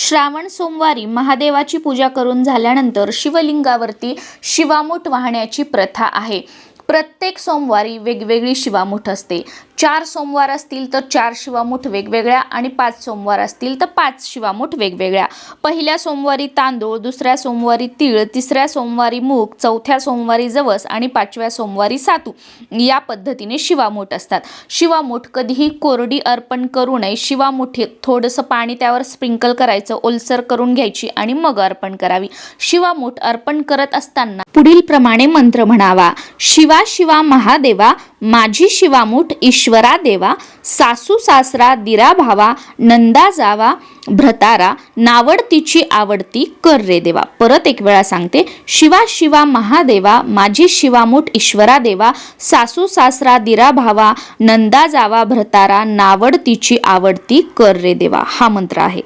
श्रावण सोमवारी महादेवाची पूजा करून झाल्यानंतर शिवलिंगावरती शिवामूठ वाहण्याची प्रथा आहे। प्रत्येक सोमवारी वेगवेगळी शिवामूठ असते। 4 सोमवार असतील तर 4 शिवामूठ वेगवेगळ्या आणि 5 सोमवार असतील तर 5 शिवामूठ वेगवेगळ्या। पहिल्या सोमवारी तांदूळ, दुसऱ्या सोमवारी तीळ, तिसऱ्या सोमवारी मूग, चौथ्या सोमवारी जवस आणि 5व्या सोमवारी सातू या पद्धतीने शिवामूठ असतात। शिवामूठ कधीही कोरडी अर्पण करू नये। शिवामुठीत थोडंसं पाणी त्यावर स्प्रिंकल करायचं, ओलसर करून घ्यायची आणि मग अर्पण करावी। शिवामूठ अर्पण करत असताना पुढील प्रमाणे मंत्र म्हणावा। शिवा शिवा महादेवा, माझी शिवामूठ ईश्वरा देवा, सासू सासरा दिरा भावा, नंदा जावा भ्रतारा, नावडतीची आवडती कर रे देवा। परत एक वेळा सांगते, शिवा शिवा महादेवा, माझी शिवामूठ ईश्वरा देवा, सासू सासरा दिरा भावा, नंदा जावा भ्रतारा, नावडतीची आवडती कर रे देवा। हा मंत्र आहे।